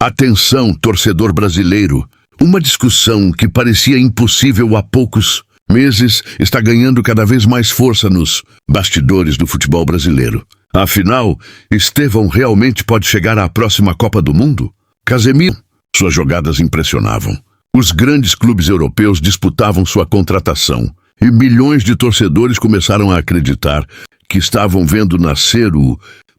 Atenção, torcedor brasileiro. Uma discussão que parecia impossível há poucos meses está ganhando cada vez mais força nos bastidores do futebol brasileiro. Afinal, Estevão realmente pode chegar à próxima Copa do Mundo? Casemiro, suas jogadas impressionavam. Os grandes clubes europeus disputavam sua contratação e milhões de torcedores começaram a acreditar que estavam vendo nascer o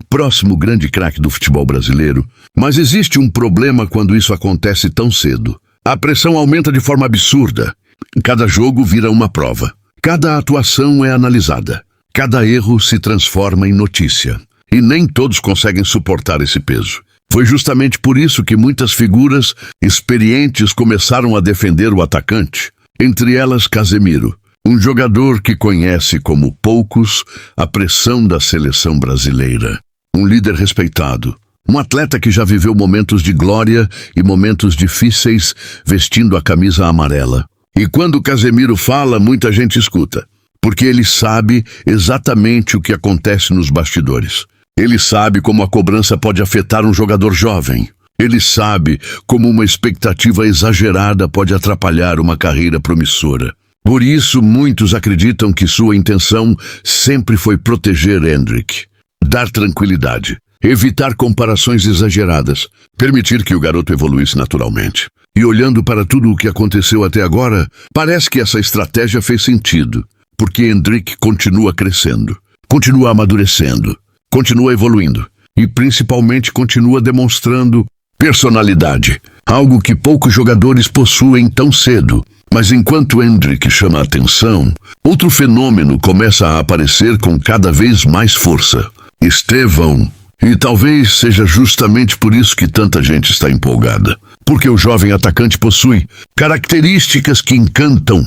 próximo grande craque do futebol brasileiro. Mas existe um problema quando isso acontece tão cedo. A pressão aumenta de forma absurda. Cada jogo vira uma prova. Cada atuação é analisada. Cada erro se transforma em notícia. E nem todos conseguem suportar esse peso. Foi justamente por isso que muitas figuras experientes começaram a defender o atacante. Entre elas, Casemiro, um jogador que conhece como poucos a pressão da seleção brasileira. Um líder respeitado. Um atleta que já viveu momentos de glória e momentos difíceis vestindo a camisa amarela. E quando Casemiro fala, muita gente escuta, porque ele sabe exatamente o que acontece nos bastidores. Ele sabe como a cobrança pode afetar um jogador jovem. Ele sabe como uma expectativa exagerada pode atrapalhar uma carreira promissora. Por isso, muitos acreditam que sua intenção sempre foi proteger Endrick, dar tranquilidade, evitar comparações exageradas, permitir que o garoto evoluísse naturalmente. E olhando para tudo o que aconteceu até agora, parece que essa estratégia fez sentido, porque Endrick continua crescendo, continua amadurecendo, continua evoluindo e principalmente continua demonstrando personalidade, algo que poucos jogadores possuem tão cedo. Mas enquanto Endrick chama a atenção, outro fenômeno começa a aparecer com cada vez mais força. Estevão. E talvez seja justamente por isso que tanta gente está empolgada. Porque o jovem atacante possui características que encantam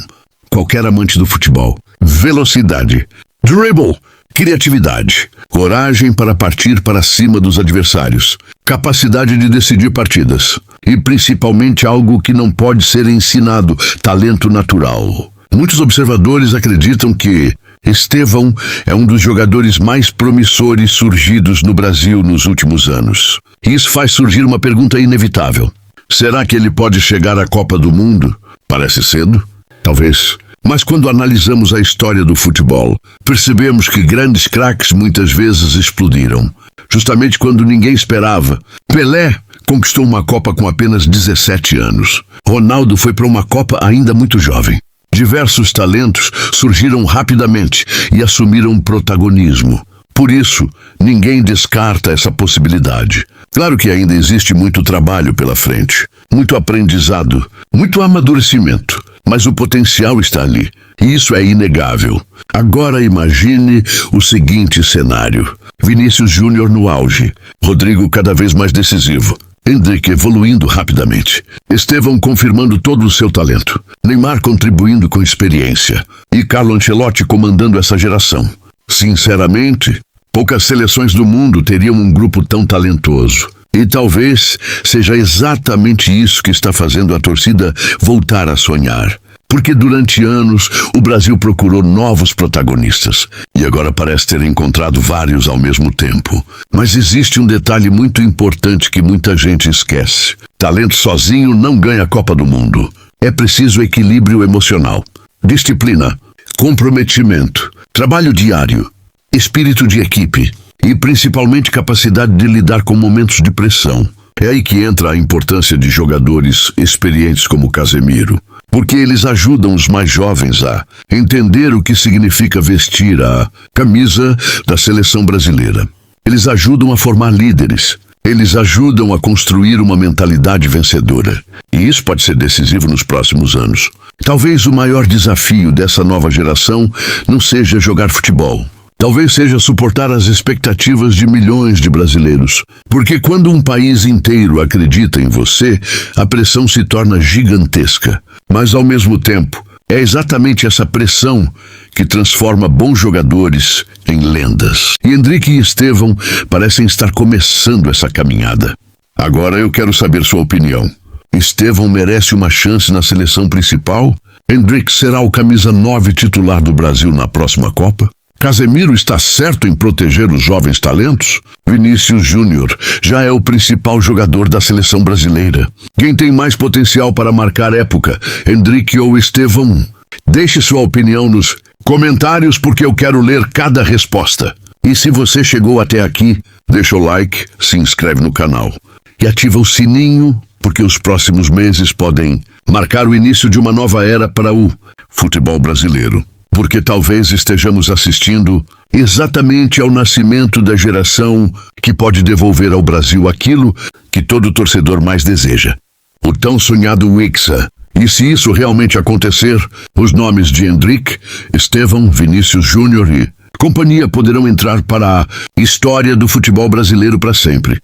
qualquer amante do futebol. Velocidade, dribble, criatividade, coragem para partir para cima dos adversários, capacidade de decidir partidas e principalmente algo que não pode ser ensinado, talento natural. Muitos observadores acreditam que Estevão é um dos jogadores mais promissores surgidos no Brasil nos últimos anos. E isso faz surgir uma pergunta inevitável. Será que ele pode chegar à Copa do Mundo? Parece cedo? Talvez. Mas quando analisamos a história do futebol, percebemos que grandes craques muitas vezes explodiram, justamente quando ninguém esperava. Pelé conquistou uma Copa com apenas 17 anos. Ronaldo foi para uma Copa ainda muito jovem. Diversos talentos surgiram rapidamente e assumiram protagonismo. Por isso, ninguém descarta essa possibilidade. Claro que ainda existe muito trabalho pela frente, muito aprendizado, muito amadurecimento, mas o potencial está ali, e isso é inegável. Agora imagine o seguinte cenário: Vinícius Júnior no auge, Rodrigo cada vez mais decisivo, Endrick evoluindo rapidamente, Estevão confirmando todo o seu talento, Neymar contribuindo com experiência e Carlo Ancelotti comandando essa geração. Sinceramente, poucas seleções do mundo teriam um grupo tão talentoso. E talvez seja exatamente isso que está fazendo a torcida voltar a sonhar. Porque durante anos o Brasil procurou novos protagonistas e agora parece ter encontrado vários ao mesmo tempo. Mas existe um detalhe muito importante que muita gente esquece. Talento sozinho não ganha a Copa do Mundo. É preciso equilíbrio emocional, disciplina, comprometimento, trabalho diário, espírito de equipe e principalmente capacidade de lidar com momentos de pressão. É aí que entra a importância de jogadores experientes como Casemiro, porque eles ajudam os mais jovens a entender o que significa vestir a camisa da seleção brasileira. Eles ajudam a formar líderes. Eles ajudam a construir uma mentalidade vencedora. E isso pode ser decisivo nos próximos anos. Talvez o maior desafio dessa nova geração não seja jogar futebol. Talvez seja suportar as expectativas de milhões de brasileiros. Porque quando um país inteiro acredita em você, a pressão se torna gigantesca. Mas ao mesmo tempo, é exatamente essa pressão que transforma bons jogadores em lendas. E Endrick e Estevão parecem estar começando essa caminhada. Agora eu quero saber sua opinião. Estevão merece uma chance na seleção principal? Endrick será o camisa 9 titular do Brasil na próxima Copa? Casemiro está certo em proteger os jovens talentos? Vinícius Júnior já é o principal jogador da seleção brasileira. Quem tem mais potencial para marcar época, Endrick ou Estevão? Deixe sua opinião nos comentários porque eu quero ler cada resposta. E se você chegou até aqui, deixa o like, se inscreve no canal e ativa o sininho porque os próximos meses podem marcar o início de uma nova era para o futebol brasileiro. Porque talvez estejamos assistindo exatamente ao nascimento da geração que pode devolver ao Brasil aquilo que todo torcedor mais deseja. O tão sonhado Hexa. E se isso realmente acontecer, os nomes de Endrick, Estevão, Vinícius Júnior e companhia poderão entrar para a história do futebol brasileiro para sempre.